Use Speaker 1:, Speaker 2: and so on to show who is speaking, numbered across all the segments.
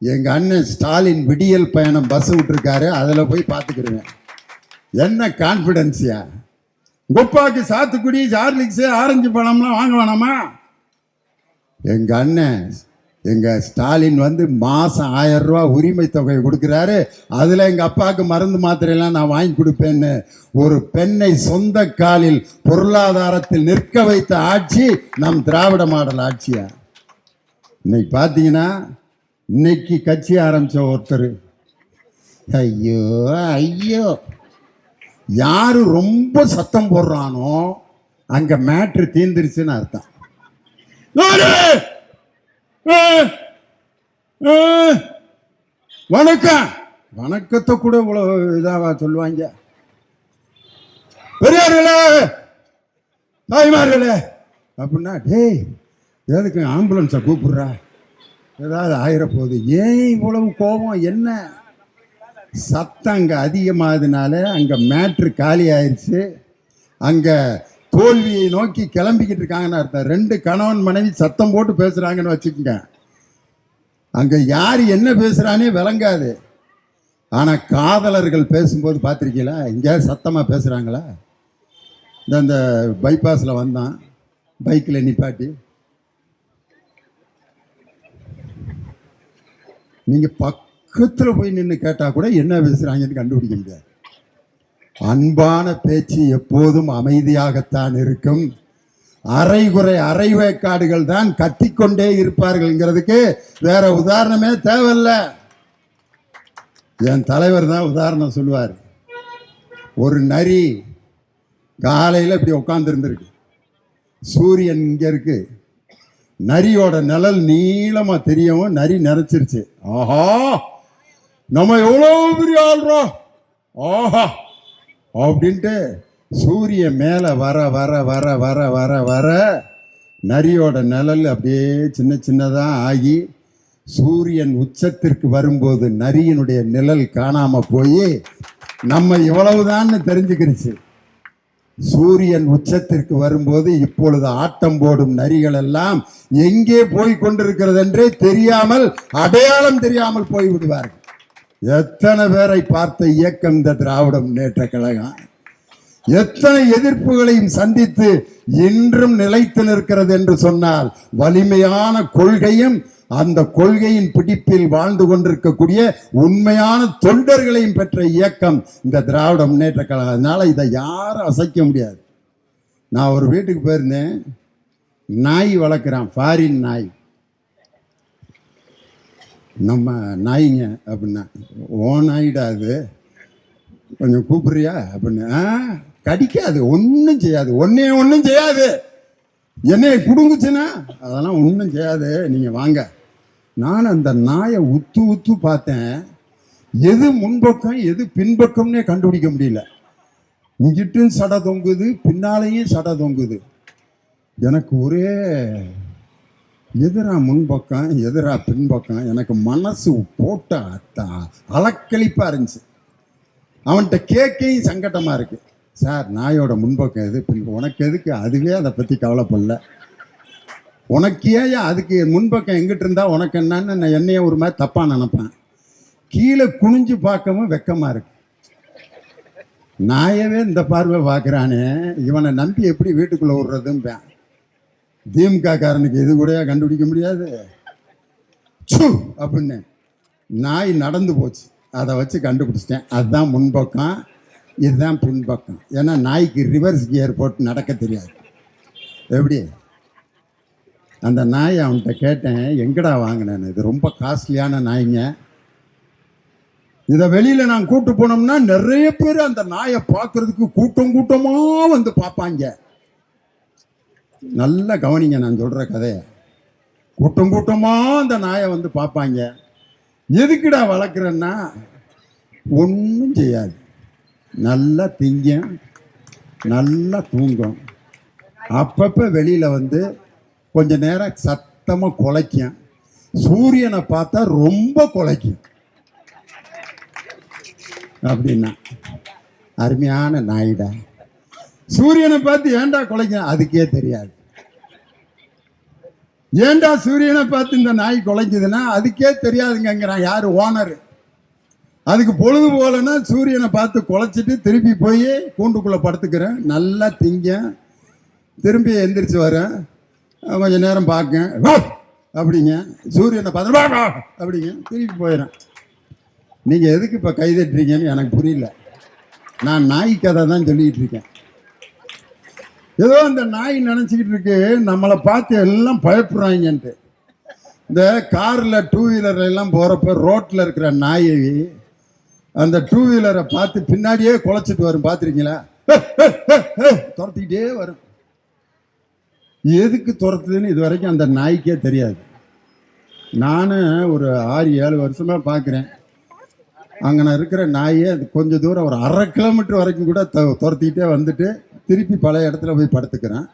Speaker 1: எங்க அண்ணன் ஸ்டாலின் விடியல் பயணம் பஸ் விட்டுருக்காரு, அதுல போய் பார்த்துக்கிடுவேன். என்ன கான்பிடன்ஸியா? கொப்பாக்கு சாத்துக்குடி ஜார்லிக்ஸ் ஆரஞ்சு பழம்லாம் வாங்க வேணாமா? எங்க அண்ணன் எங்க ஸ்டாலின் வந்து மாசம் 1000 ரூபாய் உரிமை தொகை கொடுக்கிறாரு. அதுல எங்க அப்பாவுக்கு மருந்து மாத்திரையெல்லாம் நான் வாங்கி கொடுப்பேன்னு ஒரு பெண்ணை சொந்த காலில் பொருளாதாரத்தில் நிற்க வைத்த ஆட்சி நம் திராவிட மாடல் ஆட்சியா? இன்னைக்கு பாத்தீங்கன்னா இன்னைக்கு கட்சி ஆரம்பிச்ச ஒருத்தர், ஐயோ ஐயோ, யாரு ரொம்ப சத்தம் போடுறானோ அங்க மேட்ரு தீர்ந்துருச்சுன்னு அர்த்தம். வணக்கம், வணக்கத்தை கூட இவ்வளவு இதாவா சொல்லுவாங்க? பெரியார்களே, தாய்மார்களே அப்படின்னா, டேய் எதுக்கு ஆம்புலன்ஸை கூப்பிடுறா, ஏதாவது ஆயிர போகுது, ஏன் இவ்வளவு கோபம்? என்ன சத்தம் அங்கே அதிகமானதுனால அங்கே மேட்ரு காலி ஆயிடுச்சு. அங்கே தோல்வியை நோக்கி கிளம்பிக்கிட்டு இருக்காங்கன்னு அர்த்தம். 2 கணவன் மனைவி சத்தம் போட்டு பேசுகிறாங்கன்னு வச்சுக்கோங்க. அங்கே யார் என்ன பேசுகிறானே விளங்காது. ஆனால் காதலர்கள் பேசும்போது பார்த்துருக்கீங்களா? எங்கேயாவது சத்தமாக பேசுகிறாங்களா? இந்த பைபாஸில் வந்தான், பைக்கில் நிப்பாட்டி, நீங்கள் பக்கத்தில் போய் நின்று கேட்டால் கூட என்ன பேசுகிறாங்கன்னு கண்டுபிடிக்க முடியாது. அன்பான பேச்சு எப்போதும் அமைதியாகத்தான் இருக்கும். அரைகுறை அரைவேக்காடுகள் தான் கத்திக்கொண்டே இருப்பார்கள்ங்கிறதுக்கு வேற உதாரணமே தேவையில்ல. என் தலைவர் தான் உதாரணம் சொல்லுவார். ஒரு நரி காலையில் இப்படி உட்காந்துருந்துருக்கு, சூரியன் இங்கே இருக்கு, நரியோட நிழல் நீளமா தெரியவும் நரி நினைச்சிருச்சு, ஆஹா நம்ம எவ்வளவு பெரிய ஆள்றோம், ஆஹா அப்படின்ட்டு சூரியன் மேல வர வர வர வர வர வர நரியோட நிழல் அப்படியே சின்ன சின்னதா ஆகி சூரியன் உச்சத்திற்கு வரும்போது நரியினுடைய நிழல் காணாம போய் நம்ம இவ்வளவுதான்னு தெரிஞ்சுக்கிருச்சு. சூரியன் உச்சத்திற்கு வரும்போது இப்பொழுது ஆட்டம் போடும் நரிகள் எல்லாம் எங்கே போய் கொண்டிருக்கிறது என்றே தெரியாமல், அடையாளம் தெரியாமல் போய்விடுவார்கள். எத்தனை பேரை பார்த்த இயக்கம் இந்த திராவிட முன்னேற்ற கழகம். எத்தனை எதிர்ப்புகளையும் சந்தித்து இன்றும் நிலைத்து நிற்கிறது என்று சொன்னால் வலிமையான கொள்கையும் அந்த கொள்கையின் பிடிப்பில் வாழ்ந்து கொண்டிருக்கக்கூடிய உண்மையான தொண்டர்களையும் பெற்ற இயக்கம் இந்த திராவிட முன்னேற்ற கழகம். அதனால இதை யாரும் அசைக்க முடியாது. நான் ஒரு வீட்டுக்கு போயிருந்தேன், நாய் வளர்க்குறான், ஃபாரின் நாய். நம்ம நாய்ங்க அப்படின்னா, ஓ நாயிடா அது, கொஞ்சம் கூப்பிடுறியா அப்படின்னு. கடிக்காது, ஒன்றும் செய்யாது, ஒன்றும் செய்யாது, என்னை பிடுங்குச்சுன்னா அதெல்லாம் ஒன்றும் செய்யாது, நீங்கள் வாங்க. நான் அந்த நாயை உத்து உத்து பார்த்தேன், எது முன்பக்கம் எது பின்பக்கம்னே கண்டுபிடிக்க முடியல. இங்கிட்டும் சடை தொங்குது, பின்னாலேயும் சடை தொங்குது. எனக்கு ஒரே எதிரா முன்பக்கம் எதிரா பின்பக்கம், எனக்கு மனசு போட்ட அலக்களிப்பா இருந்துச்சு. அவன்கிட்ட கேக்கையும் சங்கட்டமா இருக்கு. சார், நாயோட முன்பக்கம் எது பின்பக்கம், உனக்கு எதுக்கு, அதுவே அதை பற்றி கவலைப்படல, உனக்கு ஏன் அதுக்கு முன்பக்கம் எங்கிட்டு இருந்தா உனக்கு என்னன்னு நான் என்னைய ஒரு மாதிரி தப்பா நினைப்பேன். கீழே குனிஞ்சு பார்க்கவும் வெக்கமா இருக்கு. நாயவே இந்த பார்வை பார்க்குறானே, இவனை நம்பி எப்படி வீட்டுக்குள்ள விடுறதுன்னு திமுக காரனுக்கு இது கூட கண்டுபிடிக்க முடியாது. அப்படின்னு நாய் நடந்து போச்சு, அதை வச்சு கண்டுபிடிச்சிட்டேன். அதுதான் முன்பக்கம், இதுதான் பின்பக்கம். ஏன்னா நாய்க்கு ரிவர்ஸ் கியர் போட்டு நடக்க தெரியாது. எப்படி அந்த நாய் அவன்கிட்ட கேட்டேன், எங்கடா வாங்கினேன்னு. இது ரொம்ப காஸ்ட்லியான நாய்ங்க, இதை வெளியில் நான் கூட்டு போனோம்னா நிறைய பேர் அந்த நாயை பார்க்கறதுக்கு கூட்டம் கூட்டமாக வந்து பார்ப்பாங்க. நல்லா கவனிங்க நான் சொல்கிற கதையை. கூட்டம் கூட்டமாக அந்த நாயை வந்து பார்ப்பாங்க. எதுக்குடா வளர்க்குறேன்னா, ஒன்றும் செய்யாது, நல்லா திங்கும், நல்லா தூங்கும், அப்பப்போ வெளியில் வந்து கொஞ்ச நேரம் சத்தமாக குலைக்கும், சூரியனை பார்த்தா ரொம்ப குலைக்கும். அப்படின்னா அருமையான நாயிடா, சூரியனை பார்த்து ஏன்டா குலைக்கும், அதுக்கே தெரியாது. ஏன்டா சூரியனை பார்த்து இந்த நாய் குலைக்குதுன்னா அதுக்கே தெரியாதுங்கிறான் யார் ஓனர். அதுக்கு பொழுது போலன்னா சூரியனை பார்த்து குலைச்சிட்டு திருப்பி போய் கூண்டுக்குள்ளே படுத்துக்கிறேன், நல்லா திங்க, திரும்பி எந்திரிச்சு வரேன், கொஞ்சம் நேரம் பார்க்க அப்படிங்க, சூரியனை பார்த்து அப்படிங்க, திருப்பி போயிடறேன். நீங்கள் எதுக்கு இப்போ கைதட்டுறீங்கன்னு எனக்கு புரியல. நான் நாய் கதை தான் சொல்லிக்கிட்டு இருக்கேன். ஏதோ அந்த நாய் நினச்சிக்கிட்டு இருக்கு நம்மளை பார்த்து எல்லாம் பயப்படுறாங்கன்ட்டு. இந்த காரில் டூ வீலர் எல்லாம் போகிறப்ப ரோட்டில் இருக்கிற நாயை அந்த டூ வீலரை பார்த்து பின்னாடியே குலைச்சிட்டு வரும், பார்த்துருக்கீங்களா? துரத்திக்கிட்டே வரும். எதுக்கு துரத்துதுன்னு இது வரைக்கும் அந்த நாய்க்கே தெரியாது. நான் ஒரு 6-7 வருஷமாக பார்க்குறேன். அங்கே இருக்கிற நாயை அது கொஞ்சம் தூரம் ஒரு 1/2 கிலோமீட்டர் வரைக்கும் கூட துரத்திக்கிட்டே வந்துட்டு திருப்பி பழைய இடத்துல போய் படுத்துக்கிறேன்.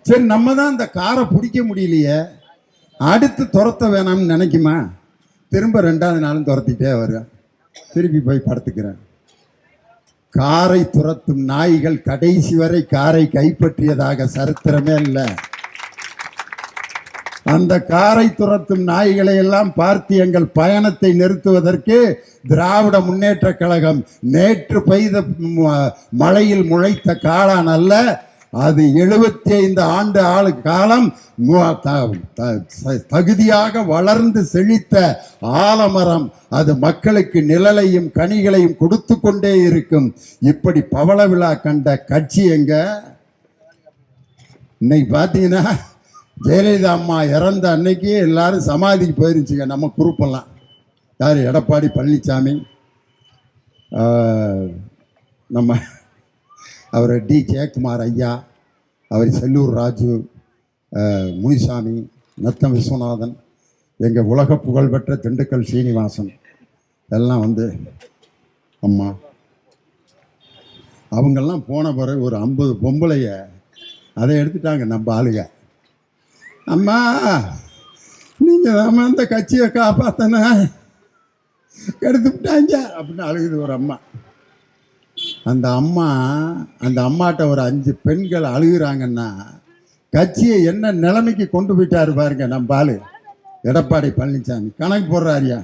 Speaker 1: சரி, நம்ம தான் அந்த காரை பிடிக்க முடியலையே, அடுத்து துரத்த வேணாம்னு நினைக்குமா? திரும்ப 2வது நாளும் துரத்திக்கிட்டே வரும், திருப்பி போய் படுத்துக்கிறேன். காரை துரத்தும் நாய்கள் கடைசி வரை காரை கைப்பற்றியதாக சரித்திரமே இல்லை. அந்த காரை துரத்தும் நாய்களை எல்லாம் பார்த்து எங்கள் பயணத்தை நிறுத்துவதற்கு திராவிட முன்னேற்ற கழகம் நேற்று பெய்த மழையில் முளைத்த காளான் அல்ல, அது 75 ஆண்டு காலம் தகுதியாக வளர்ந்து செழித்த ஆலமரம். அது மக்களுக்கு நிழலையும் கனிகளையும் கொடுத்து கொண்டே இருக்கும். இப்படி பவள விழா கண்ட கட்சி எங்க? இன்னைக்கு பார்த்தீங்கன்னா ஜெயலலிதா அம்மா இறந்த அன்னைக்கு எல்லாரும் சமாதிக்கு போயிருந்துச்சுங்க. நம்ம குரூப்பெல்லாம் யார்? எடப்பாடி பழனிசாமி, நம்ம அவர் டி ஜெயக்குமார் ஐயா, அவர் செல்லூர் ராஜு, முனிசாமி, நத்தம் விஸ்வநாதன், எங்கள் உலக புகழ்பெற்ற திண்டுக்கல் சீனிவாசன் எல்லாம் வந்து அம்மா அவங்கெல்லாம் போன பிறகு ஒரு 50 பொம்பளைய அதை எடுத்துட்டாங்க நம்ம ஆளுங்க. அம்மா நீங்கள் தான் அந்த கட்சியை காப்பாத்தன, எடுத்து விட்டாங்க அப்படின்னு அழுகுது ஒரு அம்மா. அந்த அம்மாட்ட ஒரு 5 பெண்கள் அழுகுறாங்கன்னா கட்சியை என்ன நிலைமைக்கு கொண்டு போயிட்டாரு பாருங்க நம்ம ஆளு எடப்பாடி பழனிசாமி. கணக்கு போடுறாருயா,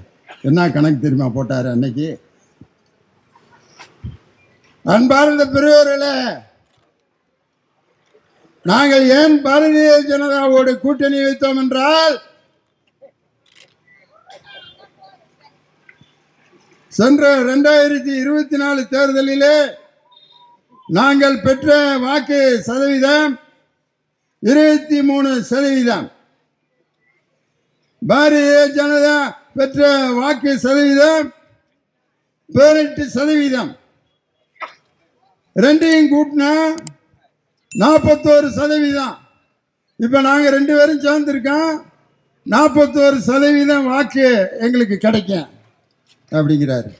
Speaker 1: என்ன கணக்கு தெரியுமா போட்டாரு அன்னைக்கு? அன்பார்ந்த பெரியவர்களே, நாங்கள் ஏன் பாரதிய ஜனதாவோடு கூட்டணி வைத்தோம் என்றால், சென்ற 2024 தேர்தலிலே நாங்கள் பெற்ற வாக்கு சதவீதம் 23%. பாரதிய ஜனதா பெற்ற வாக்கு சதவீதம் 18%. ரெண்டையும் கூட்டினா 41%. இப்போ நாங்கள் 2 பேரும் சேர்ந்துருக்கோம், 41% வாக்கு எங்களுக்கு கிடைக்கும் அப்படிங்கிறாரு.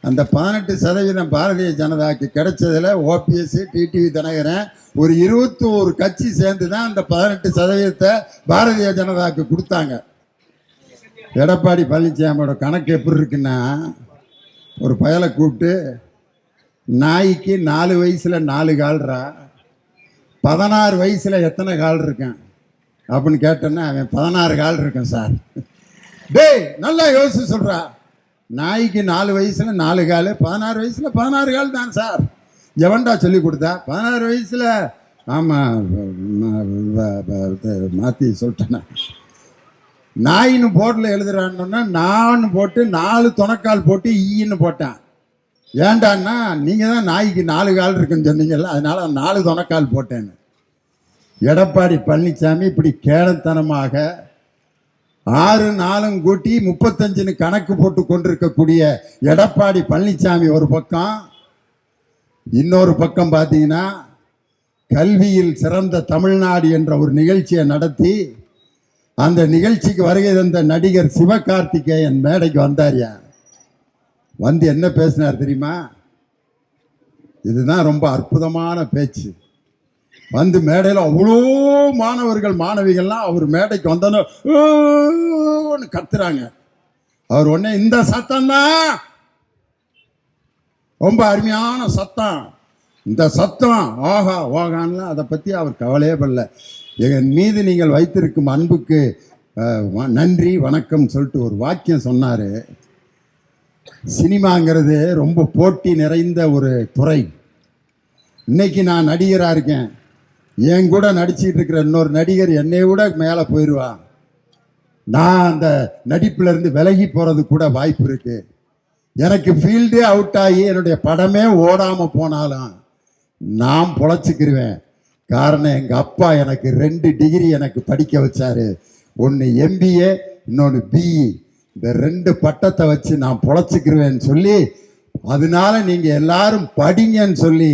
Speaker 1: அந்த 18% பாரதிய ஜனதாக்கு கிடைச்சதில் ஓபிஎஸ், டிடிவி தினகரன் ஒரு 21 கட்சி சேர்ந்து தான் அந்த 18% பாரதிய ஜனதாக்கு கொடுத்தாங்க. எடப்பாடி பழனிசாமியோட கணக்கு எப்படி இருக்குன்னா, ஒரு பயலை கூப்பிட்டு நாய்க்கு 4 வயசுல 4 கால்றா, 16 வயசுல எத்தனை கால் இருக்கேன் அப்படின்னு கேட்டேன்னா அவன் 16 கால் இருக்கேன் சார். டேய் நல்லா யோசிச்சு சொல்றா, நாய்க்கு 4 வயசுல 4 கால், 16 வயசுல 16 கால் தான் சார். எவன்டா சொல்லி கொடுத்தா? 16 வயசுல ஆமாம் மாற்றி சொல்லிட்டேன். நாயின்னு போர்டில் எழுதுறான்னா நான் போட்டு 4 துணைக்கால் போட்டு ஈன்னு போட்டேன். ஏண்டான்னா நீங்கள் தான் நாய்க்கு 4 கால் இருக்குன்னு சொன்னீங்கல்ல, அதனால 4 துணைக்கால் போட்டேன்னு. எடப்பாடி பழனிசாமி இப்படி கேடத்தனமாக 6 4 கூட்டி 35 கணக்கு போட்டு கொண்டிருக்கக்கூடிய எடப்பாடி பழனிசாமி ஒரு பக்கம், இன்னொரு பக்கம் பார்த்தீங்கன்னா கல்வியில் சிறந்த தமிழ்நாடு என்ற ஒரு நிகழ்ச்சியை நடத்தி அந்த நிகழ்ச்சிக்கு வருகை தந்த நடிகர் சிவகார்த்திகேயன் மேடைக்கு வந்தார்யா. வந்து என்ன பேசினார் தெரியுமா? இதுதான் ரொம்ப அற்புதமான பேச்சு. வந்து மேடையில் அவ்வளோ மாணவர்கள் மாணவிகள்லாம் அவர் மேடைக்கு வந்தோன்னு கத்துறாங்க. அவர் உடனே இந்த சத்தம் தான் ரொம்ப அருமையான சத்தம், இந்த சத்தம் ஆஹா ஓகான்லாம் அதை பற்றி அவர் கவலையே பண்ணல. என் மீது நீங்கள் வைத்திருக்கும் அன்புக்கு நன்றி வணக்கம் சொல்லிட்டு ஒரு வாக்கியம் சொன்னார். சினிமாங்கிறது ரொம்ப போட்டி நிறைந்த ஒரு துறை. இன்னைக்கு நான் நடிகராக இருக்கேன், என் கூட நடிச்சிட்டு இருக்கிற இன்னொரு நடிகர் என்னை விட மேலே போயிடுவான். நான் அந்த நடிப்பிலிருந்து விலகி போகிறது கூட வாய்ப்பு இருக்கு. எனக்கு ஃபீல்டே அவுட் ஆகி என்னுடைய படமே ஓடாமல் போனாலும் நான் பொழைச்சிக்கிருவேன். காரணம், எங்கள் அப்பா எனக்கு 2 டிகிரி எனக்கு படிக்க வச்சாரு. ஒன்று MBA, இன்னொன்று BE. இந்த 2 பட்டத்தை வச்சு நான் பொழைச்சிக்கிருவேன்னு சொல்லி, அதனால நீங்க எல்லாரும் படிங்கன்னு சொல்லி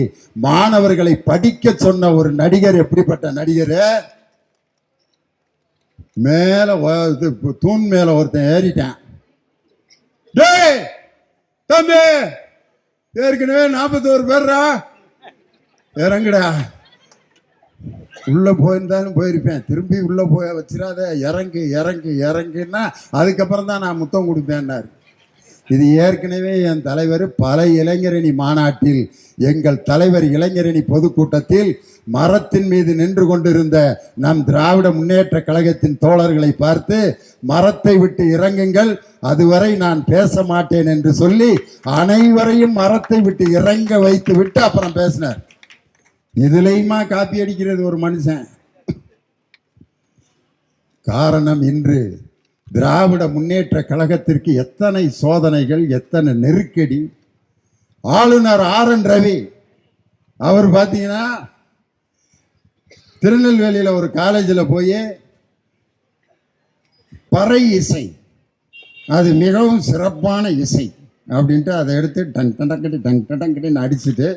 Speaker 1: மாணவர்களை படிக்க சொன்ன ஒரு நடிகர். எப்படிப்பட்ட நடிகர்? மேல தூண் மேல ஒருத்தன் ஏறிட்டான். டேய் தம்பி, ஏற்கனவே 41 பேர்ரா, இறங்குடா. உள்ள போயிருந்தாலும் போயிருப்பேன், திரும்பி உள்ள போய் வச்சிடாத, இறங்கு இறங்கு இறங்குன்னா அதுக்கப்புறம் தான் நான் முத்தம் கொடுப்பேன்னாரு. இது ஏற்கனவே என் தலைவர் பல இளைஞரணி மாநாட்டில், எங்கள் தலைவர் இளைஞரணி பொதுக்கூட்டத்தில் மரத்தின் மீது நின்று கொண்டிருந்த நம் திராவிட முன்னேற்ற கழகத்தின் தோழர்களை பார்த்து, மரத்தை விட்டு இறங்குங்கள், அதுவரை நான் பேச மாட்டேன் என்று சொல்லி அனைவரையும் மரத்தை விட்டு இறங்க வைத்து விட்டு அப்புறம் பேசினார். இதுலையுமா காப்பி அடிக்கிறது ஒரு மனுஷன்? காரணம், இன்று திராவிட முன்னேற்ற கழகத்திற்கு எத்தனை சோதனைகள், எத்தனை நெருக்கடி. ஆளுநர் RN ரவி அவர் பார்த்தீங்கன்னா திருநெல்வேலியில் ஒரு காலேஜில் போய் பறை இசை, அது மிகவும் சிறப்பான இசை அப்படின்ட்டு அதை எடுத்து டங் டங்கட்டி டங் டங்கட்டின்னு அடிச்சுட்டு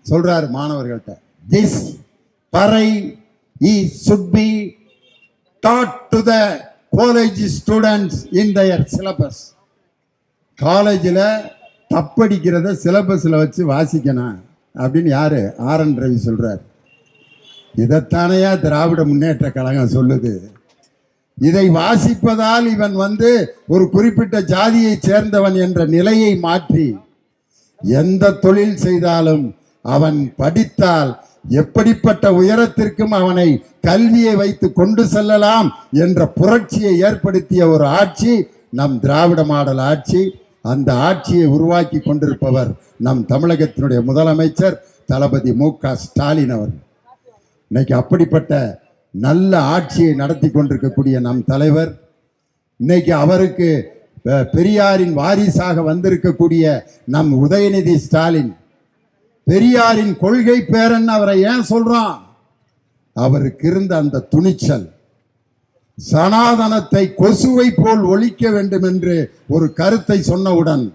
Speaker 1: சொல்றாரு மாணவர்கள்ட்ட, திஸ் பறை should be taught to the college students in their syllabus. காலேஜில் தப்படிக்கிறத சிலபஸில் வச்சு வாசிக்கணும் அப்படின்னு யாரு? RN ரவி சொல்றார். இதைத்தானையா திராவிட முன்னேற்ற கழகம் சொல்லுது. இதை வாசிப்பதால் இவன் ஒரு குறிப்பிட்ட ஜாதியை சேர்ந்தவன் என்ற நிலையை மாற்றி எந்த தொழில் செய்தாலும் அவன் படித்தால் எப்படிப்பட்ட உயரத்திற்கும் அவனை கல்வியை வைத்து கொண்டு செல்லலாம் என்ற புரட்சியை ஏற்படுத்திய ஒரு ஆட்சி நம் திராவிட மாடல் ஆட்சி. அந்த ஆட்சியை உருவாக்கி கொண்டிருப்பவர் நம் தமிழகத்தினுடைய முதலமைச்சர் தளபதி MK ஸ்டாலின் அவர்கள். இன்னைக்கு அப்படிப்பட்ட நல்ல ஆட்சியை நடத்தி கொண்டிருக்கக்கூடிய நம் தலைவர், இன்னைக்கு அவருக்கு பெரியாரின் வாரிசாக வந்திருக்கக்கூடிய நம் உதயநிதி ஸ்டாலின், பெரியாரின் கொள்கை பேரன் அவரை ஏன் சொல்றான்? அவருக்கு இருந்த அந்த துணிச்சல், சனாதனத்தை கொசுவை போல் ஒழிக்க வேண்டும் என்று ஒரு கருத்தை சொன்னவுடன்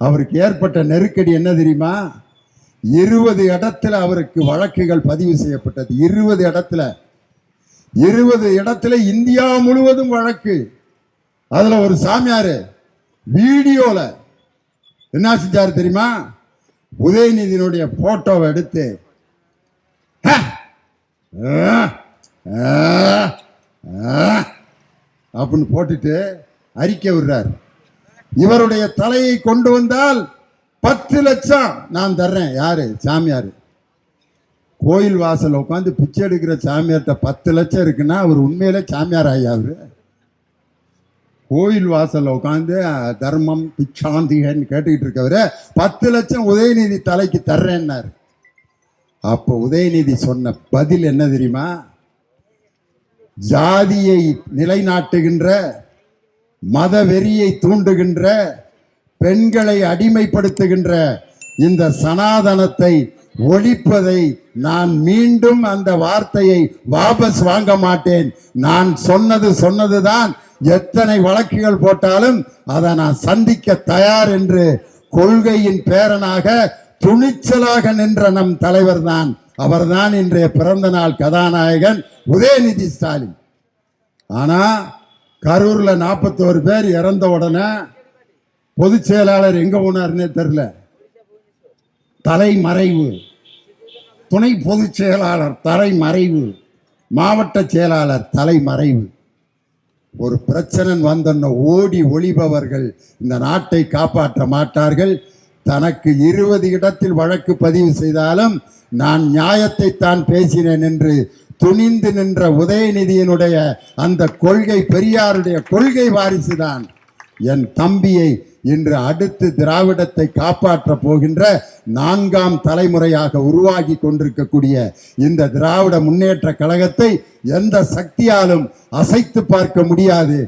Speaker 1: அவருக்கு ஏற்பட்ட நெருக்கடி என்ன தெரியுமா? 20 இடத்துல அவருக்கு வழக்குகள் பதிவு செய்யப்பட்டது. 20 இடத்துல இந்தியா முழுவதும் வழக்கு. அதுல ஒரு சாமியாரு வீடியோல என்ன செஞ்சாரு தெரியுமா? உதயநிதியினுடைய போட்டோவை எடுத்து அப்படின்னு போட்டுட்டு அறிக்கை விடுறார். இவருடைய தலையை கொண்டு வந்தால் 10 லட்சம் நான் தர்றேன். யாரு? சாமியார். கோயில் வாசல் உட்காந்து பிச்சை எடுக்கிற சாமியார்கிட்ட 10 லட்சம் இருக்குன்னா அவர் உண்மையிலே சாமியார் ஆகியாரு. கோயில் வாசல் உட்காந்து தர்மம் பிச்சாந்திகன்னு கேட்டுக்கிட்டு இருக்கவரு 10 லட்சம் உதயநிதி தலைக்கு தர்றேன்னாரு. அப்போ உதயநிதி சொன்ன பதில் என்ன தெரியுமா? ஜாதியை நிலைநாட்டுகின்ற, மத வெறியை தூண்டுகின்ற, பெண்களை அடிமைப்படுத்துகின்ற இந்த சனாதனத்தை ஒழிப்பதை நான் மீண்டும் அந்த வார்த்தையை வாபஸ் வாங்க மாட்டேன். நான் சொன்னதுதான். எத்தனை வழக்குகள் போட்டாலும் அதை நான் சந்திக்க தயார் என்று கொள்கையின் பேரனாக துணிச்சலாக நின்ற நம் தலைவர் தான். அவர்தான் இன்றைய பிறந்த நாள் கதாநாயகன் உதயநிதி ஸ்டாலின். ஆனா கரூர்ல 41 பேர் இறந்த உடனே பொதுச் செயலாளர் எங்க போனார்னே தெரியல. தலைமறைவு. துணை பொதுச் செயலாளர் தலைமறைவு. மாவட்ட செயலாளர் தலைமறைவு. ஒரு பிரச்சனை வந்தோன்னு ஓடி ஒளிபவர்கள் இந்த நாட்டை காப்பாற்ற மாட்டார்கள். தனக்கு 20 இடத்தில் வழக்கு பதிவு செய்தாலும் நான் நியாயத்தை தான் பேசினேன் என்று துணிந்து நின்ற உதயநிதியினுடைய அந்த கொள்கை பெரியாருடைய கொள்கை வாரிசுதான் என் தம்பியை இன்று அடுத்து திராவிடத்தை காப்பாற்ற போகின்ற 4ஆம் தலைமுறையாக உருவாகி கொண்டிருக்கக்கூடிய இந்த திராவிட முன்னேற்ற கழகத்தை எந்த சக்தியாலும் அசைத்து பார்க்க முடியாது.